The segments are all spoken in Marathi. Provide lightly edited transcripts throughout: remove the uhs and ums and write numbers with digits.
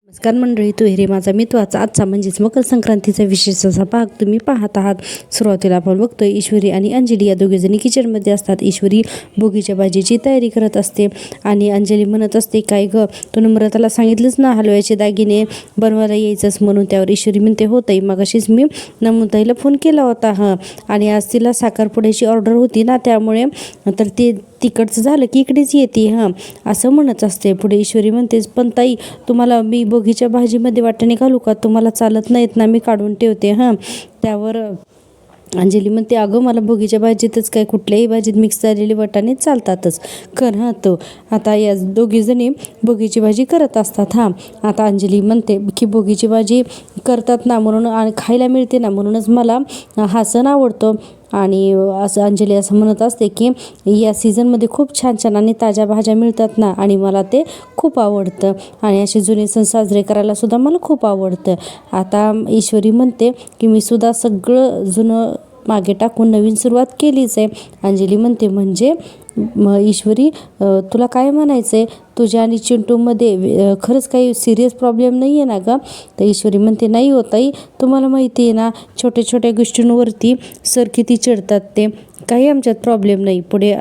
नमस्कार मंडळी, तुहेरी माझा मित्वाचा आजचा म्हणजेच मकर संक्रांतीचा विशेष असा भाग तुम्ही पाहत आहात. सुरुवातीला आपण बघतोय ईश्वरी आणि अंजली या दोघीजणी किचनमध्ये असतात. ईश्वरी भोगीच्या भाजीची तयारी करत असते आणि अंजली म्हणत असते, काय ग तू नम्रताला सांगितलंच ना हलव्याचे दागिने बनवायला यायचंच म्हणून. त्यावर ईश्वरी म्हणते, होतंय मगाशीच मी नमुताईला फोन केला होता आणि आज तिला साखरपुड्याची ऑर्डर होती ना, त्यामुळे तर ते तिकडचं झालं की इकडेच येते असं म्हणत असते. पुढे ईश्वरी म्हणतेच, पण ताई तुम्हाला मी भोगीच्या भाजीमध्ये वाटाणे घालू का? तुम्हाला चालत नाहीत ना, मी काढून ठेवते त्यावर अंजली म्हणते, अगं मला भोगीच्या भाजीतच काय कुठल्याही भाजीत मिक्स झालेले वाटाणे चालतातच कर तो. आता या दोघीजणी भोगीची भाजी करत असतात. आता अंजली म्हणते की भोगीची भाजी करतात ना म्हणून आणि खायला मिळते ना म्हणूनच मला हा सण आवडतो. आणि असं अंजली असं म्हणत असते की या सीझनमध्ये खूप छान छान आणि ताज्या भाज्या मिळतात ना आणि मला ते खूप आवडतं आणि असे जुने सण साजरे करायला सुद्धा मला खूप आवडतं. आता ईश्वरी म्हणते की मी सुद्धा सगळं जुनं मागे टाकून नवीन सुरुवात केलीच आहे. अंजली म्हणते, म्हणजे ईश्वरी तुला काय म्हणायचं आहे? तुझ्या आणि चिंटूमध्ये खरंच काही सिरियस प्रॉब्लेम नाही आहे ना ग? तर ईश्वरी म्हणते, नाही हो ताई, तुम्हाला माहिती आहे ना छोट्या छोट्या गोष्टींवरती सर किती चिडतात, ते काही आमच्यात प्रॉब्लेम नाही. पुढे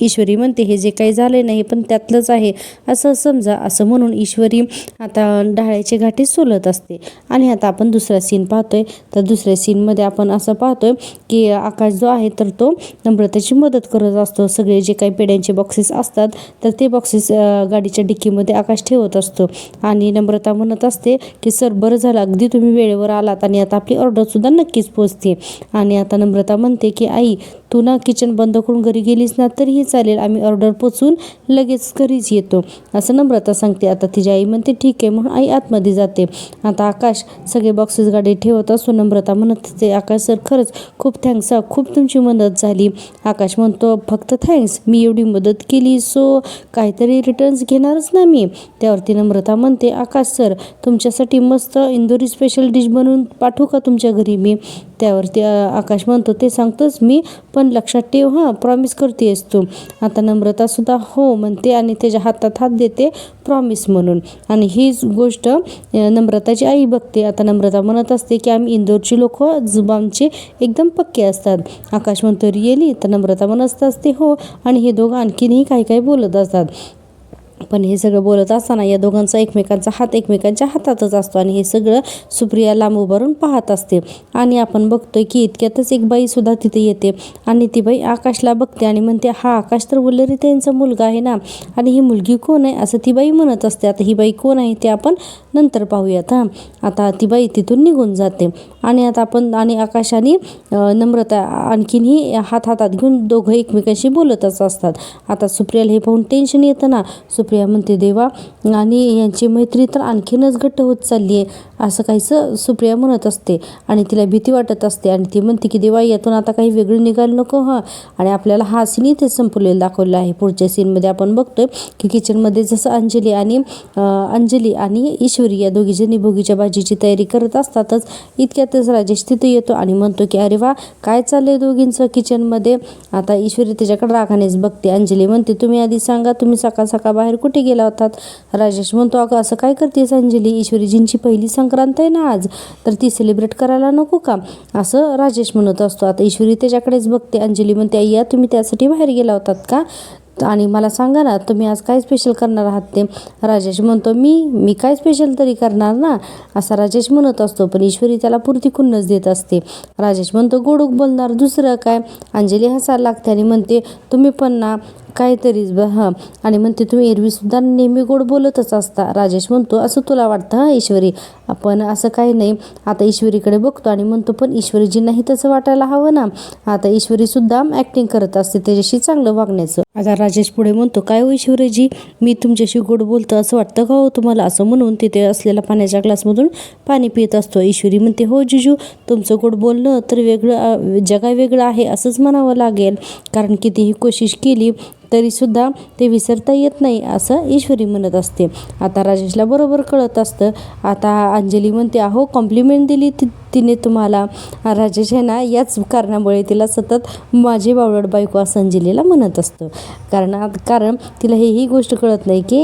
ईश्वरी म्हणते, हे जे काही झालं नाही पण त्यातलंच आहे असं समजा. असं म्हणून ईश्वरी आता डाळ्याचे गाठी सोलत असते. आणि आता आपण दुसरा सीन पाहतोय. तर दुसऱ्या सीनमध्ये आपण असं पाहतोय की आकाश जो आहे तर तो नम्रताची मदत करत असतो. सगळे जे काही पेड्यांचे बॉक्सेस असतात तर ते बॉक्सेस गाडीच्या डिक्कीमध्ये आकाश ठेवत असतो आणि नम्रता म्हणत असते की सर बरं झालं, अगदी तुम्ही वेळेवर आलात आणि आता आपली ऑर्डरसुद्धा नक्कीच पोचते. आणि आता नम्रता म्हणते की आई, तू ना किचन बंद करून घरी गेलीस ना तरीही चालेल, आम्ही ऑर्डर पोचून लगेच घरीच येतो असं नम्रता सांगते. आता तिची आई म्हणते, ठीक आहे, म्हणून आई आतमध्ये जाते. आता आकाश सगळे बॉक्सेस गाडी ठेवत असतो. नम्रता म्हणत असते, आकाश सर खरंच खूप थँक्स, खूप तुमची मदत झाली. आकाश म्हणतो, फक्त थँक्स, मी एवढी मदत केली सो काहीतरी रिटर्न्स घेणारच ना मी. त्यावरती नम्रता म्हणते, आकाश सर तुमच्यासाठी मस्त इंदोरी स्पेशल डिश बनवून पाठवू का तुमच्या घरी मी? त्यावरती आकाश म्हणतो, ते सांगतोच मी, पण लक्षात ठेव प्रॉमिस करतेस तू. आता नम्रतासुद्धा हो म्हणते आणि त्याच्या हातात हात देते प्रॉमिस म्हणून. आणि हीच गोष्ट नम्रताची आई बघते. आता नम्रता म्हणत असते की आम्ही इंदोरची लोक जुबानचे एकदम पक्के असतात. आकाश म्हणतो, रिअली? तर नम्रता म्हणत असते, हो. आणि हे दोघं आणखीनही काही काही बोलत असतात. पण हे सगळं बोलत असताना या दोघांचा एकमेकांचा हात एकमेकांच्या हातातच असतो आणि हे सगळं सुप्रिया लांब उभारून पाहत असते. आणि आपण बघतोय की इतक्यातच एक बाईसुद्धा तिथे येते आणि ती बाई आकाशला बघते आणि म्हणते, हा आकाश तर वल्लरी त्यांचा मुलगा आहे ना, आणि ही मुलगी कोण आहे असं ती बाई म्हणत असते. आता ही बाई कोण आहे ते आपण नंतर पाहूयात. आता ती बाई तिथून निघून जाते आणि आता आपण आणि आकाश आणि नम्रता आणखीनही हातात घेऊन दोघं एकमेकांशी बोलतच असतात. आता सुप्रियाला हे पाहून टेन्शन येतं ना. सुप्रिया म्हणते, देवा, आणि यांची मैत्री तर आणखीनच घट्ट होत चालली आहे असं काहीसं सुप्रिया म्हणत असते आणि तिला भीती वाटत असते. आणि ती म्हणते की देवा, यातून आता काही वेगळं निघालं नको आणि आपल्याला हा सीन इथेच संपलेला दाखवला आहे. पुढच्या सीनमध्ये आपण बघतोय की किचनमध्ये जसं अंजली आणि ईश्वरी या दोघीजणी भोगीच्या भाजीची तयारी करत असतातच इतक्यातच राजेश तिथे येतो आणि म्हणतो की अरे वा, काय चाललंय दोघींचं किचनमध्ये. आता ईश्वरी त्याच्याकडे रागानेच बघते. अंजली म्हणते, तुम्ही आधी सांगा, तुम्ही सकाळ सकाळ बाहेर कुठे गेला होतात? राजेश म्हणतो, अगं असं काय करतेस अंजली, ईश्वरीजींची पहिली संक्रांत आहे ना आज, तर ती सेलिब्रेट करायला नको का असं राजेश म्हणत असतो. आता ईश्वरी त्याच्याकडेच बघते. अंजली म्हणते, अय्या, तुम्ही त्यासाठी बाहेर गेला होतात का? आणि मला सांगा ना, तुम्ही आज काय स्पेशल करणार आहात ते? राजेश म्हणतो, मी काय स्पेशल तरी करणार ना असा राजेश म्हणत असतो. पण ईश्वरी त्याला पुरती खुन्नस देत असते. राजेश म्हणतो, गोड बोलणार, दुसरं काय? अंजली हसायला लागते आणि म्हणते, तुम्ही पण ना काहीतरीच आणि म्हणते, तुम्ही एरवीसुद्धा नेहमी गोड बोलतच असता. राजेश म्हणतो, असं तुला वाटतं ईश्वरी? आपण असं काही नाही. आता ईश्वरीकडे बघतो आणि म्हणतो, पण ईश्वरीजींनाही तसं वाटायला हवं ना. आता ईश्वरीसुद्धा ॲक्टिंग करत असते त्याच्याशी चांगलं वागण्याचं. आता राजेश पुढे म्हणतो, काय हो ईश्वरीजी, मी तुमच्याशी गोड बोलतो असं वाटतं का हो तुम्हाला? असं म्हणून तिथे असलेल्या पाण्याच्या ग्लासमधून पाणी पित असतो. ईश्वरी म्हणते, हो जिजू, तुमचं गोड बोलणं तर वेगळं जगा वेगळं आहे असंच म्हणावं लागेल, कारण कितीही कोशिश केली तरीसुद्धा ते विसरता येत नाही असं ईश्वरी म्हणत असते. आता राजेशला बरोबर कळत असतं. आता अंजली म्हणते, अहो कॉम्प्लिमेंट दिली तिने तुम्हाला राजेश आहे ना याच कारणामुळे तिला सतत माझी बावळट बायको असं अंजलीला म्हणत असतो. कारण तिला ही गोष्ट कळत नाही की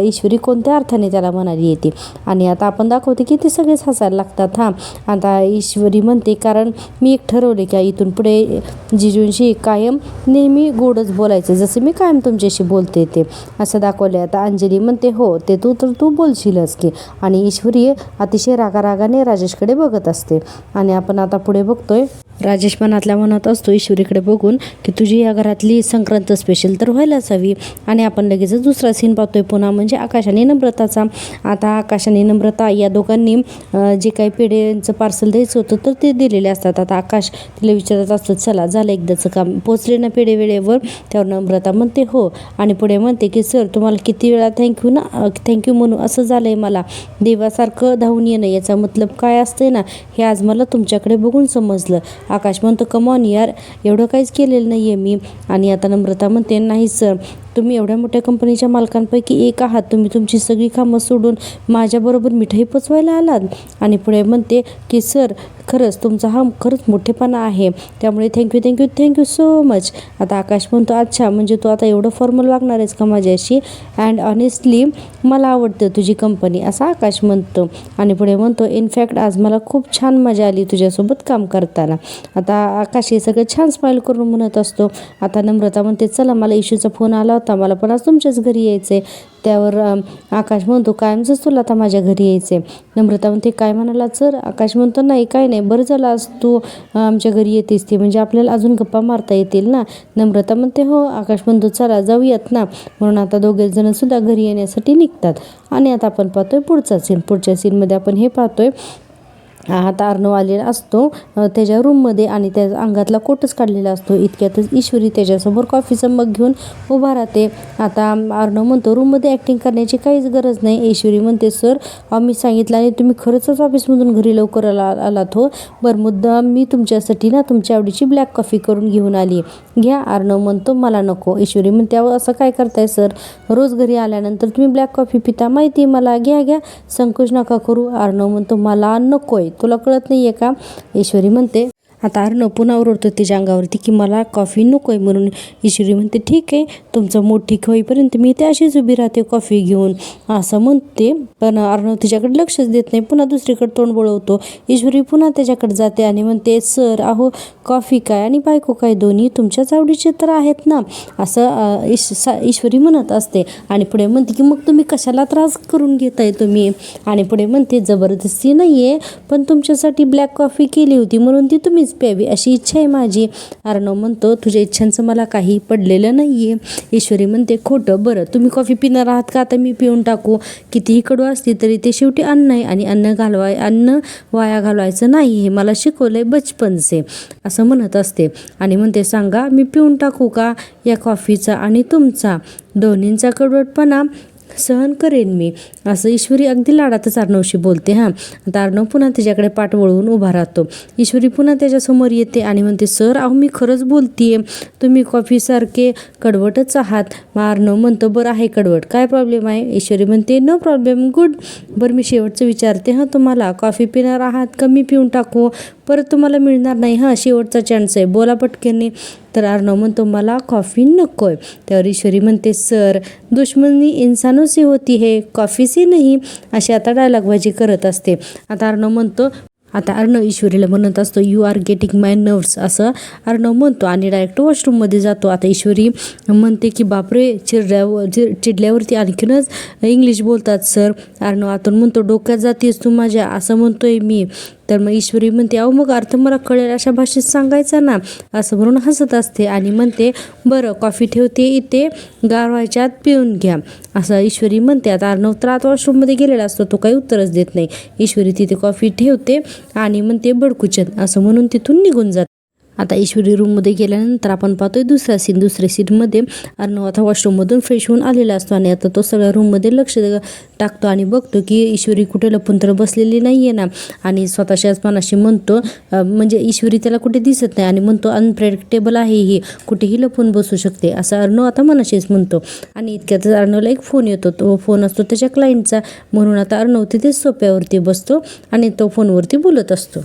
ईश्वरी कोणत्या अर्थाने त्याला म्हणाली येते. आणि आता आपण दाखवते की ते सगळेच हसायला लागतात. आता ईश्वरी म्हणते कारण मी एक ठरवले की इथून पुढे जिजूंशी कायम नेहमी गोडच बोलायचं, जसं मी कायम तुमच्याशी बोलते ते असं दाखवले. आता अंजली म्हणते हो ते तू बोलशीलच की. आणि ईश्वरी अतिशय रागाने राजेशकडे बघत असते. आणि आपण आता पुढे बघतोय राजेश मनातल्या मनात असतो ईश्वरीकडे बघून की तुझी या घरातली संक्रांत स्पेशल तर व्हायलाच हवी. आणि आपण लगेचच दुसरा सीन पाहतोय पुन्हा, म्हणजे आकाश आणि नम्रताचा. आता आकाश आणि नम्रता या दोघांनी जे काही पेढ्यांचं पार्सल द्यायचं होतं तर ते दिलेले असतात. आता आकाश तिला विचारत असतो चला झालं एकदाचं काम, पोचले ना पेढे वेळेवर. त्यावर नम्रता म्हणते हो. आणि पुढे म्हणते की सर तुम्हाला किती वेळा थँक्यू म्हणू असं झालं आहे मला. देवासारखं धावून येणं याचा मतलब काय असतंय ना हे आज मला तुमच्याकडे बघून समजलं. आकाश म्हणतो कमॉन यार, एवढं काहीच केलेलं नाही आहे मी. आणि आता नम्रता म्हणते नाही सर, तुम्ही एवढ्या मोठ्या कंपनीच्या मालकांपैकी एक आहात. तुम्ही तुमची सगळी कामं सोडून माझ्याबरोबर मिठाई पोचवायला आलात. आणि पुढे म्हणते की सर खरंच तुमचा हा खरंच मोठेपणा आहे, त्यामुळे थँक्यू सो मच. आता आकाश म्हणतो अच्छा म्हणजे तू आता एवढं फॉर्मल वागणार आहेस का माझ्याशी. अँड ऑनेस्टली मला आवडतं तुझी कंपनी असं आकाश म्हणतो. आणि पुढे म्हणतो इनफॅक्ट आज मला खूप छान मजा आली तुझ्यासोबत काम करताना. आता आकाश हे सगळं छान स्माईल करून म्हणत असतो. आता नम्रता म्हणते चला मला इशूचा फोन आला होता, मला पण आज तुमच्याच घरी यायचं आहे. त्यावर आकाश म्हणतो कायमचंच तुला आता माझ्या घरी यायचं आहे. नम्रता म्हणते काय म्हणाला सर. आकाश म्हणतो नाही काय नाही, बरं झालं आज तू आमच्या घरी येतेस ते म्हणजे आपल्याला अजून गप्पा मारता येतील ना. नम्रता म्हणते हो. आकाश म्हणतो चला जाऊयात ना. म्हणून आता दोघे जण सुद्धा घरी येण्यासाठी निघतात. आणि आता आपण पाहतोय पुढच्या सीनमध्ये आपण हे पाहतोय आता अर्णव आलेला असतो त्याच्या रूममध्ये आणि त्याच्या अंगातला कोटच काढलेला असतो. इतक्यातच ईश्वरी त्याच्यासमोर कॉफीचं मग घेऊन उभा राहते. आता अर्णव म्हणतो रूममध्ये ॲक्टिंग करण्याची काहीच गरज नाही. ईश्वरी म्हणते सर मी सांगितलं आणि तुम्ही खरंच ऑफिसमधून घरी लवकर आलात हो. बरं मुद्दा मी तुमच्यासाठी ना तुमच्या आवडीची ब्लॅक कॉफी करून घेऊन आली, घ्या. अर्णव म्हणतो मला नको. ईश्वरी म्हणते असं काय करताय सर, रोज घरी आल्यानंतर तुम्ही ब्लॅक कॉफी पिता माहिती मला, घ्या संकोच नका करू. अर्णव म्हणतो मला नकोय, तुला कळत नाही आहे का. ईश्वरी म्हणते आता अर्णव पुन्हा ओरडतो तिच्या अंगावरती की मला कॉफी नको आहे म्हणून. ईश्वरी म्हणते ठीक आहे तुमचं मूड ठीक होईपर्यंत मी इथे अशीच उभी राहते कॉफी घेऊन असं म्हणते. पण अर्णव तिच्याकडे लक्षच देत नाही, पुन्हा दुसरीकडे तोंड वळवतो. ईश्वरी पुन्हा त्याच्याकडे जाते आणि म्हणते सर अहो कॉफी काय आणि बायको काय दोन्ही तुमच्याच आवडीचे तर आहेत ना असं ईश्वरी म्हणत असते. आणि पुढे म्हणते की मग तुम्ही कशाला त्रास करून घेताय तुम्ही. आणि पुढे म्हणते जबरदस्ती नाही आहे पण तुमच्यासाठी ब्लॅक कॉफी केली होती म्हणून ती तुम्हीच प्यावी अशी इच्छा आहे माझी. अर्णव म्हणतो तुझ्या इच्छांचं मला काही पडलेलं नाही आहे. ईश्वरी म्हणते खोटं. बरं तुम्ही कॉफी पिणार आहात का, आता मी पिऊन टाकू. कितीही कडू असली तरी ते शेवटी अन्न आहे आणि अन्न वाया घालवायचं नाही हे मला शिकवलंय बचपनचे असं म्हणत असते. आणि म्हणते सांगा मी पिऊन टाकू का या कॉफीचा आणि तुमचा, दोन्हींचा कडवटपणा सहन करेन मी असं ईश्वरी अगदी लाडातच अर्णवशी बोलते. आता अर्णव पुन्हा तिच्याकडे पाठ वळवून उभा राहतो. ईश्वरी पुन्हा त्याच्यासमोर येते आणि म्हणते सर अहो मी खरंच बोलतीये, तुम्ही कॉफीसारखे कडवटच आहात. मग अर्णव म्हणतो बरं आहे कडवट, काय प्रॉब्लेम आहे. ईश्वरी म्हणते नो प्रॉब्लेम गुड. बरं मी शेवटचं विचारते तुम्हाला कॉफी पिणार आहात का मी पिऊन टाकू, परत तुम्हाला मिळणार नाही शेवटचा चान्स आहे, बोला पटकन. तर अर्णव म्हणतो मला कॉफी नको आहे. त्यावर ईश्वरी म्हणते सर दुश्मनी इंसानों से होती है कॉफी से नहीं अशी आता डायलॉगबाजी करत असते. आता अर्णव ईश्वरीला म्हणत असतो you are getting my nerves असं अर्णव म्हणतो आणि डायरेक्ट वॉशरूममध्ये जातो. आता ईश्वरी म्हणते की बापरे चिडल्यावरती आणखीनच इंग्लिश बोलतात सर. अर्णव आतून म्हणतो डोक्यात जातीस तू माझ्या असं म्हणतोय मी. तर मग ईश्वरी म्हणते अहो मग अर्थ मला कळेल अशा भाषेत सांगायचा ना असं म्हणून हसत असते. आणि म्हणते बरं कॉफी ठेवते इथे गार व्हायच्या आत पिऊन घ्या असं ईश्वरी म्हणते. आता अर्णव तर आत वॉशरूममध्ये गेलेला असतो, तो काही उत्तरच देत नाही. ईश्वरी तिथे कॉफी ठेवते आणि म्हणते बडकुचन असं म्हणून तिथून निघून जाते. आता ईश्वरी रूममध्ये गेल्यानंतर आपण पाहतोय दुसऱ्या सीनमध्ये अर्णव आता वॉशरूममधून फ्रेश होऊन आलेला असतो आणि आता तो सगळ्या रूममध्ये लक्ष टाकतो आणि बघतो की ईश्वरी कुठे लपून तर बसलेली नाही आहे ना. आणि स्वतःच्याच मनाशी म्हणतो म्हणजे ईश्वरी त्याला कुठे दिसत नाही आणि म्हणतो अनप्रेडिक्टेबल आहे ही, कुठेही लपून बसू शकते असं अर्णव आता मनाशीच म्हणतो. आणि इतक्यातच अर्णवला एक फोन येतो, तो फोन असतो त्याच्या क्लायंटचा. म्हणून आता अर्णव तिथे सोफ्यावरती बसतो आणि तो फोनवरती बोलत असतो.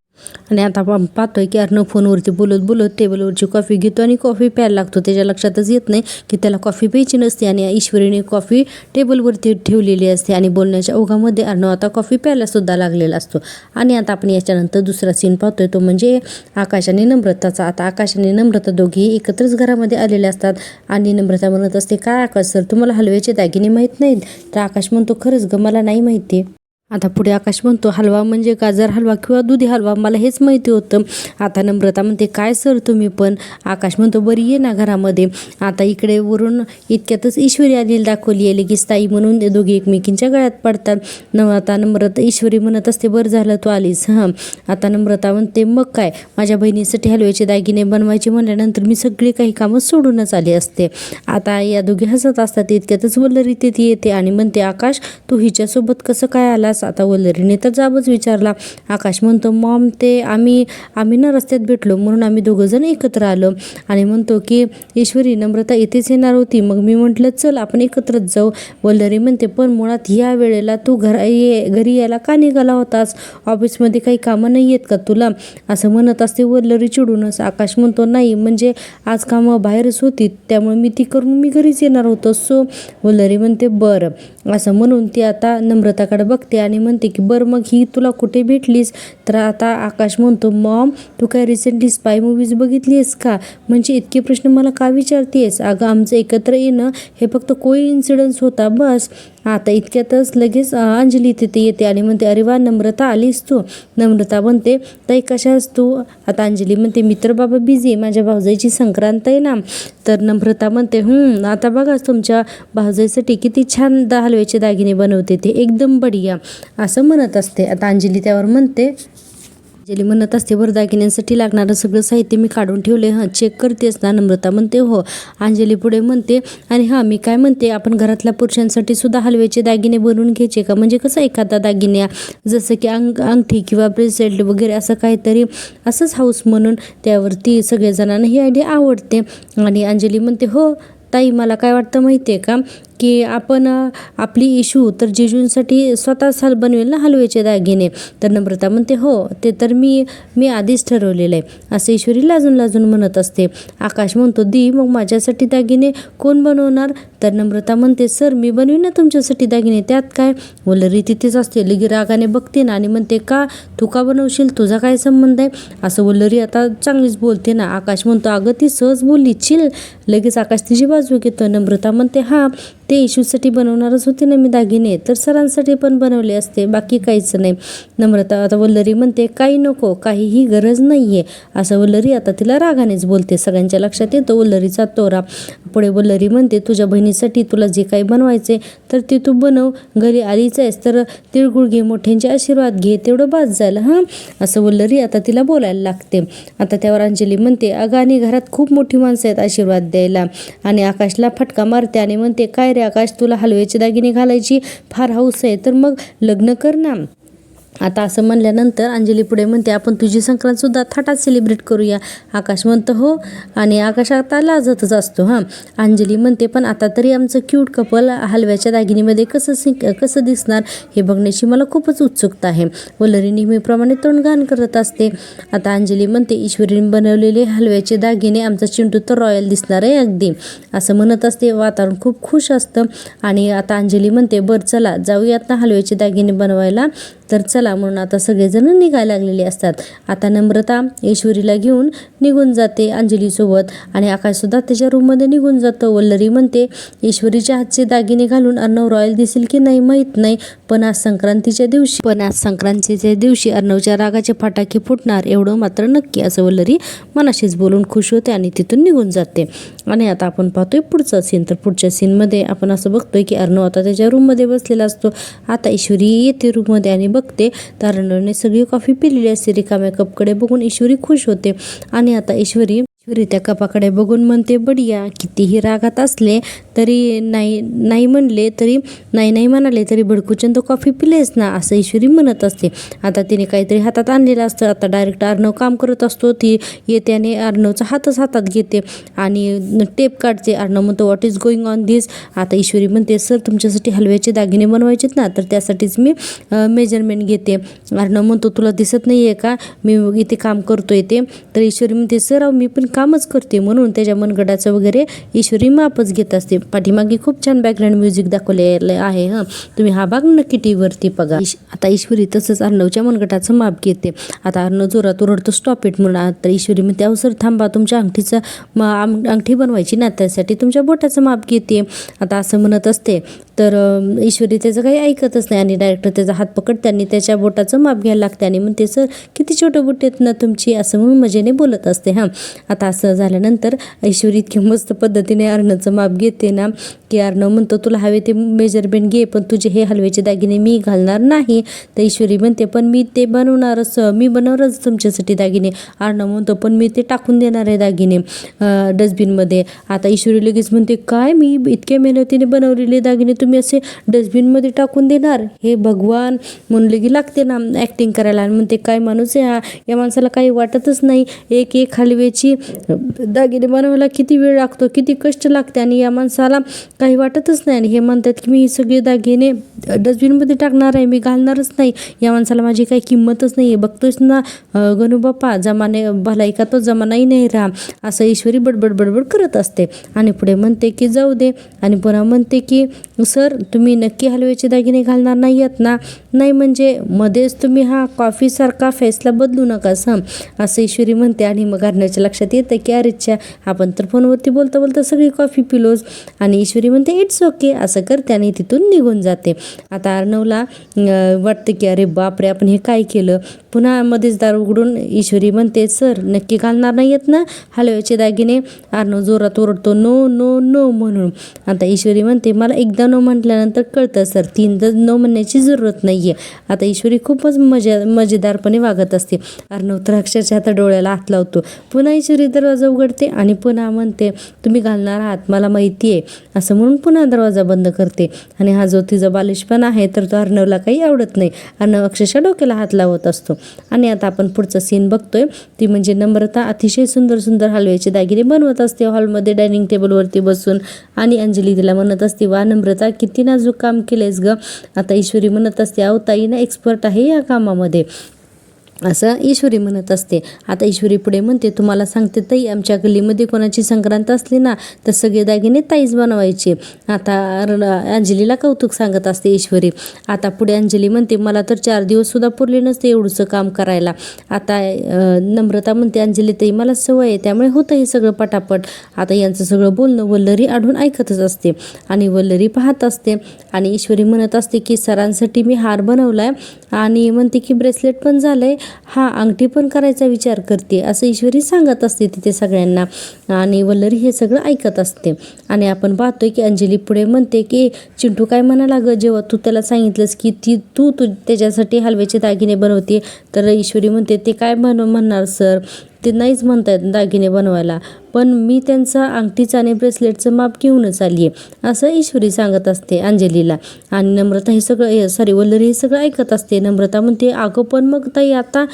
आणि आता आपण पाहतोय की अर्णव फोनवरती बोलत बोलत टेबलवरची कॉफी घेतो आणि कॉफी प्यायला लागतो. त्याच्या लक्षातच येत नाही की त्याला कॉफी प्यायची नसते आणि ईश्वरीने कॉफी टेबलवरती ठेवलेली असते आणि बोलण्याच्या ओघामध्ये अर्णव आता कॉफी प्यायला सुद्धा लागलेला असतो. आणि आता आपण याच्यानंतर दुसरा सीन पाहतोय तो म्हणजे आकाश आणि नम्रताचा. आता आकाश आणि नम्रता दोघेही एकत्रच घरामध्ये आलेले असतात आणि नम्रता म्हणत असते, काय आकाश सर, तुम्हाला हलव्याचे दागिने माहीत नाहीत? तर आकाश म्हणतो, खरंच ग, मला नाही माहिती. आता पुढे आकाश म्हणतो, हलवा म्हणजे गाजर हलवा किंवा दुधी हलवा, मला हेच माहिती होतं. आता नम्रता म्हणते, काय सर तुम्ही पण? आकाश म्हणतो, बरी ये ना घरामध्ये. आता इकडे वरून इतक्यातच ईश्वरी आलेली दाखवली आहे लगेच ताई म्हणून. ते दोघे एकमेकींच्या गळ्यात पडतात. आता नम्रता ईश्वरी म्हणत असते, बरं झालं तू आलीस. आता नम्रता म्हणते, मग काय, माझ्या बहिणीसाठी हलव्याचे दागिने बनवायचे म्हणल्यानंतर मी सगळी काही कामं सोडूनच आली असते. आता या दोघे हसत असतात. इतक्यातच वल्लरी तिथे येते आणि म्हणते, आकाश तू हिच्यासोबत कसं काय आलास? आता वल्लरीने तर जाबच विचारला. आकाश म्हणतो, मॉम ते आम्ही ना रस्त्यात भेटलो म्हणून आम्ही दोघंजण एकत्र आलो. आणि म्हणतो की ईश्वरी, नम्रता इथेच येणार होती, मग मी म्हटलं चल आपण एकत्रच जाऊ. वल्लरी म्हणते, पण मुळात या वेळेला तू घरी यायला का निघाला होतास? ऑफिसमध्ये काही कामं नाही आहेत का तुला? असं म्हणत असते वल्लरी चिडूनच. आकाश म्हणतो, नाही म्हणजे आज कामं बाहेरच होती त्यामुळे मी ती करून मी घरीच येणार होतो. सो वल्लरी म्हणते, बरं. असं म्हणून ती आता नम्रताकडे बघते आणि म्हणते की बरं मग ही तुला कुठे भेटलीस? तर आता आकाश म्हणतो, मॉम तू काय रिसेंटली स्पाय मूवीज बघितली आहेस का? म्हणजे इतके प्रश्न मला का विचारतेस? अगं आमचं एकत्र येणं हे फक्त कोइन्सिडन्स होता बस. आता इतक्यातच लगेच अंजली तिथे येते आणि म्हणते, अरे वा नम्रता, आलीस तू? नम्रता म्हणते, ताई कशास तू? आता अंजली म्हणते, मित्र बाबा बिझी, माझ्या भाऊजाईची संक्रांत आहे ना. तर नम्रता म्हणते, आता बघा तुमच्या भाऊजाईसाठी किती छान हलव्याचे दागिने बनवते ते, एकदम बढिया, असं म्हणत असते. आता अंजली त्यावर म्हणते, बरं दागिन्यांसाठी लागणारं सगळं साहित्य मी काढून ठेवले, चेक करतेस ना? नम्रता म्हणते, हो. अंजली पुढे म्हणते, आणि मी काय म्हणते, आपण घरातल्या पुरुषांसाठी सुद्धा हलव्याचे दागिने बनवून घ्यायचे का? म्हणजे कसं एखादा दागिन्या जसं की अंगठी किंवा ब्रेसलेट वगैरे असं काहीतरी, असंच हाऊस म्हणून. त्यावरती सगळेजणांना ही आयडिया आवडते. आणि अंजली म्हणते, हो ताई, मला काय वाटतं माहिती आहे का, की आपण आपली इशू तर जिजूंसाठी स्वतःच बनवेल ना हलव्याचे दागिने. तर नम्रता म्हणते, हो ते तर मी आधीच ठरवलेलं आहे, असं ईश्वरी लाजून लाजून म्हणत असते. आकाश म्हणतो, दी मग माझ्यासाठी दागिने कोण बनवणार? तर नम्रता म्हणते, सर मी बनवीन ना तुमच्यासाठी दागिने, त्यात काय? वल्लरी तिथेच असते. लगी रागाने बघते ना आणि म्हणते, का तू का बनवशील, तुझा काय संबंध आहे? असं वल्लरी आता चांगलीच बोलते ना. आकाश म्हणतो, अगं ती सहज बोलली, चिल. लगेच आकाश तिची बाजू घेतो. नम्रता म्हणते, ते इशूसाठी बनवणारच होते ना मी दागिने, तर सरांसाठी पण बनवले असते, बाकी काहीच नाही. नम्रता आता वल्लरी म्हणते, काही नको, काहीही गरज नाही आहे, असं वल्लरी आता तिला रागानेच बोलते. सगळ्यांच्या लक्षात येतो वल्लरीचा तोरा. पुढे वल्लरी म्हणते, तुझ्या बहिणीसाठी तुला जे काही बनवायचे तर ते तू बनव, घरी आलीच आहेस तर तिळगुळ घे, मोठ्यांचे आशीर्वाद घे, तेवढं बास झालं. असं वल्लरी आता तिला बोलायला लागते. आता त्यावर अंजली म्हणते, अगं आणि घरात खूप मोठी माणसं आहेत आशीर्वाद द्यायला. आणि आकाशला फटका मारते आणि म्हणते, काय रे आकाश, तुला हलव्याचे दागिने घालायची फार हौस आहे, तर मग लग्न कर ना. आता असं म्हणल्यानंतर अंजली पुढे म्हणते, आपण तुझी संक्रांतसुद्धा थाटात सेलिब्रेट करूया. आकाश म्हणतं, हो. आणि आकाश आता लाजतच असतो. अंजली म्हणते, पण आता तरी आमचं क्यूट कपल हलव्याच्या दागिनीमध्ये कसं दिसणार हे बघण्याची मला खूपच उत्सुकता आहे. वल्लरी नेहमीप्रमाणे तोंडघाण करत असते. आता अंजली म्हणते, ईश्वरीने बनवलेले हलव्याचे दागिने आमचा चिंटू तर रॉयल दिसणार आहे अगदी, असं म्हणत असते. वातावरण खूप खुश असतं. आणि आता अंजली म्हणते, बरं चला जाऊयात ना हलव्याचे दागिने बनवायला. तर चला म्हणून आता सगळेजण निघायला लागलेले असतात. आता नम्रता ईश्वरीला घेऊन निघून जाते अंजलीसोबत आणि आकाशसुद्धा त्याच्या रूममध्ये निघून जातो. वल्लरी म्हणते, ईश्वरीच्या हातचे दागिने घालून अर्णव रॉयल दिसेल की नाही माहीत नाही, पण आज संक्रांतीच्या दिवशी अर्णवच्या रागाचे फटाके फुटणार एवढं मात्र नक्की, असं वल्लरी मनाशीच बोलून खुश होते आणि तिथून निघून जाते. आणि आता आपण पाहतोय पुढचा सीन. तर पुढच्या सीनमध्ये आपण असं बघतोय की अर्णव आता त्याच्या रूममध्ये बसलेला असतो. आता ईश्वरी येते रूममध्ये आणि बघते तर अर्णवने सगळी कॉफी पिलेली असते. रिकाम्या कपकडे बघून ईश्वरी खुश होते. आणि आता ईश्वरी ईश्वरी त्या कपाकडे बघून म्हणते बढिया. कितीही रागात असले तरी नाही म्हणले तरी नाही म्हणाले तरी भडकूचंद कॉफी पिलेस ना, असं ईश्वरी म्हणत असते. आता तिने काहीतरी हातात आणलेलं असतं. आता डायरेक्ट अर्णव काम करत असतो. ती येते आणि अर्णवचा हातच हातात घेते आणि टेप काढते. अर्णव म्हणतो व्हॉट इज गोइंग ऑन दिस. आता ईश्वरी म्हणते सर तुमच्यासाठी हलव्याचे दागिने बनवायचेत ना, तर त्यासाठीच मी मेजरमेंट घेते. अर्णव म्हणतो तुला दिसत नाही आहे का मी इथे काम करतोय ते. तर ईश्वरी म्हणते सर मी पण कामच करते, म्हणून त्याच्या मनगडाचं वगैरे ईश्वरी मापच घेत असते. पाठीमागे खूप छान बॅकग्राऊंड म्युझिक दाखवलेलं आहे. तुम्ही हा भाग नक्की टीव्हीवरती बघा. आता ईश्वरी तसंच अर्णवच्या मनगटाचं माप घेते. आता अर्णव जोरात ओरडतो स्टॉप इट म्हणून. तर ईश्वरी म्हणते अहो सर थांबा, तुमच्या अंगठी बनवायची ना, त्यासाठी तुमच्या बोटाचं माप घेते. आता असं म्हणत असते तर ईश्वरी त्याचं काही ऐकतच नाही आणि डायरेक्ट त्याचा हात पकडते आणि त्याच्या बोटाचं माप घ्यायला लागते आणि म्हणते सर किती छोटं बोट आहेत ना तुमची, असं म्हणून मजेने बोलत असते. आता असं झाल्यानंतर ईश्वरी इतकी मस्त पद्धतीने अर्णवचं माप घेते ना की अर्णव म्हणतो तुला हवे ते मेजरमेंट घे, पण तुझे हे हलव्याचे दागिने मी घालणार नाही. तर ईश्वरी म्हणते पण मी ते बनवणारच तुमच्यासाठी दागिने. अर्णव म्हणतो पण मी ते टाकून देणार आहे दागिने डस्टबिनमध्ये. आता ईश्वरी लगेच म्हणते काय मी इतक्या मेहनतीने बनवलेले दागिने तुम्ही असे डस्टबिनमध्ये टाकून देणार, हे भगवान म्हणून लगी लागते ना ॲक्टिंग करायला. आणि म्हणते काय माणूस आहे हा, या माणसाला काही वाटतच नाही एक हलव्याची दागिने बनवायला किती वेळ लागतो, किती कष्ट लागते आणि या माणसाला काही वाटतच नाही. आणि हे म्हणतात की मी सगळे दागिने डस्टबिनमध्ये टाकणार आहे, मी घालणारच नाही, या माणसाला माझी काही किंमतच नाही आहे. बघतोच ना गणू बाप्पा जमाने भलाई का तो जमानाही नाही राहा, असं ईश्वरी बडबड करत असते. आणि पुढे म्हणते की जाऊ दे आणि पुन्हा म्हणते की सर तुम्ही नक्की हलव्याचे दागिने घालणार नाही आहेत ना. नाही म्हणजे मध्येच तुम्ही हा कॉफीसारखा फेसला बदलू नका असं ईश्वरी म्हणते. आणि मग अर्णवच्या लक्षात येतं की अरेच्छा आपण तर फोनवरती बोलता सगळी कॉफी पिलोज. आणि ईश्वरी म्हणते इट्स ओके असं करते आणि तिथून निघून जाते. आता अर्णवला वाटतं की अरे बापरे आपण हे काय केलं. पुन्हा मध्येच दार उघडून ईश्वरी म्हणते सर नक्की घालणार नाही आहेत ना हलव्याचे दागिने. अर्णव जोरात ओरडतो नो नो नो म्हणून. आता ईश्वरी म्हणते मला एकदा नो म्हटल्यानंतर कळतं सर, तीनदा नो म्हणण्याची जरूरत नाही आहे. आता ईश्वरी खूपच मजेदारपणे वागत असते. अर्णव तर अक्षरशः आता डोळ्याला हात लावतो. पुन्हा ईश्वरी दरवाजा उघडते आणि पुन्हा म्हणते तुम्ही घालणार आहात मला माहिती आहे, असं म्हणून पुन्हा दरवाजा बंद करते. आणि हा जो तिचा बालिशपणा आहे तर तो अर्णवला काही आवडत नाही. अर्णव अक्षरशः डोक्याला हात लावत असतो. आणि आता आपण पुढचा सीन बघतोय, ती म्हणजे नम्रता अतिशय सुंदर हलव्याचे दागिने बनवत असते हॉलमध्ये डायनिंग टेबलवरती बसून. आणि अंजली तिला म्हणत असते वा नम्रता किती नाजूक काम केलेस ग. आता ईश्वरी म्हणत असते अहो ताई ना एक्सपर्ट आहे या कामामध्ये, असं ईश्वरी म्हणत असते. आता ईश्वरी पुढे म्हणते तुम्हाला सांगते ताई आमच्या गल्लीमध्ये कोणाची संक्रांत असली ना तर सगळे दागिने ताईच बनवायचे. आता अंजलीला कौतुक सांगत असते ईश्वरी. आता पुढे अंजली म्हणते मला तर 4 दिवससुद्धा पुरले नसते एवढंसं काम करायला. आता नम्रता म्हणते अंजली ताई मला सवय आहे त्यामुळे होतं हे सगळं पटापट. आता यांचं सगळं बोलणं वल्लरी आढून ऐकतच असते आणि वल्लरी पाहत असते. आणि ईश्वरी म्हणत असते की सरांसाठी मी हार बनवलाय आणि म्हणते की ब्रेसलेट पण झालंय, हा अंगठी पण करायचा विचार करते, असं ईश्वरी सांगत असते तिथे सगळ्यांना. आणि वल्लरी हे सगळं ऐकत असते. आणि आपण पाहतोय की अंजली पुढे म्हणते की चिंटू काय म्हणाला ग जेव्हा तू त्याला सांगितलंस की तू त्याच्यासाठी हलव्याचे दागिने बनवते. तर ईश्वरी म्हणते ते काय म्हणणार सर, ते नाहीच म्हणतायत दागिने बनवायला, पण मी त्यांचा अंगठीचं आणि ब्रेसलेटचं माप घेऊनच आली आहे, असं ईश्वरी सांगत असते अंजलीला. आणि नम्रता हे सगळं वल्लरी हे सगळं ऐकत असते. नम्रता म्हणते अगं पण मग ताई आता,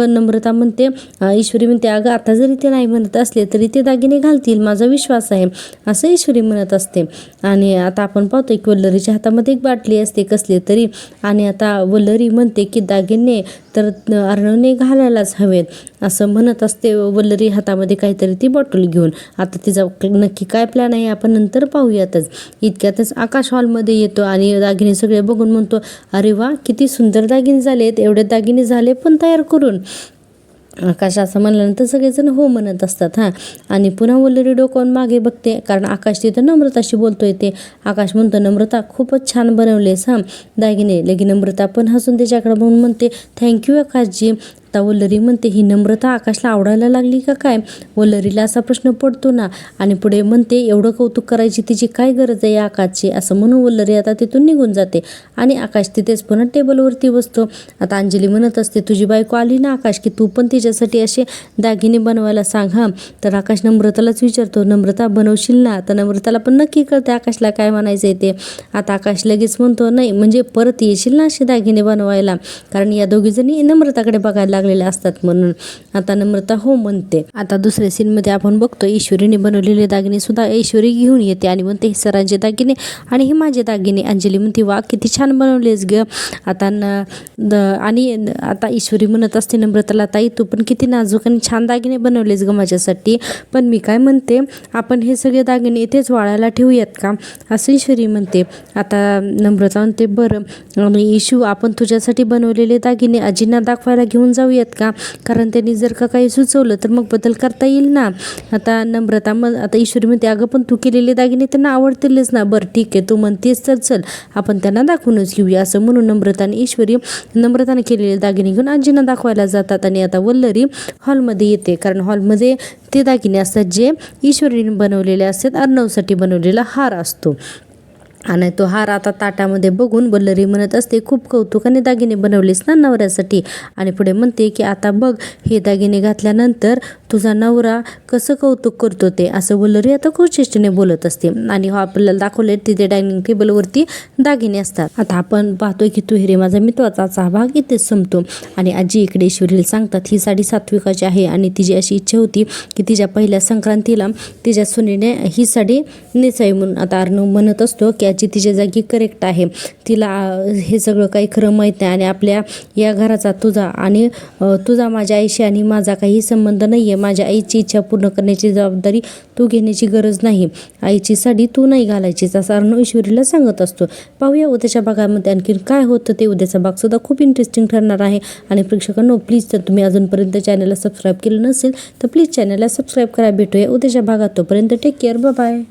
नम्रता म्हणते ईश्वरी म्हणते अगं आता जरी ते नाही म्हणत असले तरी ते दागिने घालतील माझा विश्वास आहे, असं ईश्वरी म्हणत असते. आणि आता आपण पाहतोय की वल्लरीच्या हातामध्ये एक बाटली असते कसली तरी. आणि आता वल्लरी म्हणते की दागिने तर अर्णवने घालायलाच हवेत, असं म्हणत असते वल्लरी हातामध्ये काहीतरी ती बॉटल घेऊन. आता तिचा नक्की काय प्लॅन आहे आपण नंतर पाहूयातच. इतक्यातच आकाश हॉलमध्ये येतो आणि दागिने सगळे बघून म्हणतो अरे वा किती सुंदर दागिने झालेत, एवढे दागिने झाले पण तयार करून. आकाश असं म्हणल्यानंतर सगळेजण हो म्हणत असतात. आणि पुन्हा वल्लरी डोकावून मागे बघते कारण आकाश तिथं नम्रताशी बोलतोय. ते आकाश म्हणतो नम्रता खूपच छान बनवलेस दागिने. लगी नम्रता पण हसून त्याच्याकडे बघून म्हणते थँक्यू आकाशजी, आता वल्लरी म्हणते ही नम्रता आकाशला आवडायला लागली का काय? वल्लरीला असा प्रश्न पडतो ना. आणि पुढे म्हणते एवढं कौतुक करायची तिची काय गरज आहे या आकाशची, असं म्हणून वल्लरी आता तिथून निघून जाते आणि आकाश तिथेच पुन्हा टेबलवरती बसतो. आता अंजली म्हणत असते तुझी बायको आली ना आकाश, की तू पण तिच्यासाठी असे दागिने बनवायला सांग हां. तर आकाश नम्रतालाच विचारतो नम्रता बनवशील ना? तर नम्रताला पण नक्की कळते आकाशला काय म्हणायचं आहे ते. आता आकाश लगेच म्हणतो नाही म्हणजे परत येशील ना असे दागिने बनवायला, कारण या दोघीजणी नम्रताकडे बघायला लागलेल्या असतात म्हणून. आता नम्रता हो म्हणते. आता दुसऱ्या सीनमध्ये आपण बघतो ईश्वरीने बनवलेले दागिने सुद्धा ईश्वरी घेऊन येते आणि म्हणते हे सरांचे दागिने आणि हे माझे दागिने. अंजली म्हणते वा किती छान बनवलेस ग. आता आणि आता ईश्वरी म्हणत असते नम्रताला ताई तू पण किती नाजूक आणि छान दागिने बनवलेस ग माझ्यासाठी, पण मी काय म्हणते आपण हे सगळे दागिने इथेच वाळायला ठेवूयात का, असं ईश्वरी म्हणते. आता नम्रता म्हणते बरं ईशू आपण तुझ्यासाठी बनवलेले दागिने आजींना दाखवायला घेऊन जाऊयात का, कारण त्यांनी जर का काही सुचवलं तर मग बदल करता येईल ना. आता आता ईश्वरी म्हणते अगं पण तू केलेले दागिने त्यांना आवडतीलच ना. बरं ठीक आहे तू म्हणतेस तर चल आपण त्यांना दाखवूनच घेऊया, असं म्हणून नम्रता आणि ईश्वरी नम्रताने केलेले दागिने घेऊन आजींना दाखवायला जातात. आणि आता वल्लरी हॉलमध्ये येते, कारण हॉलमध्ये ते दागिने असतात जे ईश्वरीने बनवलेले असतात. अर्णवसाठी बनवलेला हार असतो आणि तो हार आता ताटामध्ये बघून वल्लरी म्हणत असते खूप कौतुकाने दागिने बनवलेस ना नवऱ्यासाठी. आणि पुढे म्हणते की आता बघ हे दागिने घातल्यानंतर तुझा नवरा कसं कौतुक करतो ते, असं वल्लरी आता खूप चेष्टेने बोलत असते. आणि आपल्याला दाखवले तिथे डायनिंग टेबलवरती दागिने असतात. आता आपण पाहतोय की तू हिरे माझा मित्वाचा हा भाग इथेच संपतो. आणि आजी इकडे ईश्वरीला सांगतात ही साडी सात्विकाची आहे आणि तिची अशी इच्छा होती की तिच्या पहिल्या संक्रांतीला तिच्या सुनेने ही साडी नेसावी म्हणून. आता अर्णव म्हणत असतो की आजी तिच्या जागी करेक्ट आहे, तिला हे सगळं काही खरं माहीत नाही आणि आपल्या या घराचा तुझा माझ्या आईशी आणि माझा काही संबंध नाही आहे. माझ्या आईची इच्छा पूर्ण करण्याची जबाबदारी तू घेण्याची गरज नाही. आईची साडी तू नाही घालायचीच, असं अर्णव ईश्वरीला सांगत असतो. पाहूया उद्याच्या भागामध्ये आणखी काय होतं ते. उद्याचा भाग सुद्धा खूप इंटरेस्टिंग ठरणार आहे. आणि प्रेक्षकांनो प्लीज जर तुम्ही अजूनपर्यंत चॅनलला सबस्क्राईब केलं नसेल तर प्लीज चॅनलला सबस्क्राईब करा. भेटूया उद्याच्या भागात, तोपर्यंत टेक केअर, बाय बाय.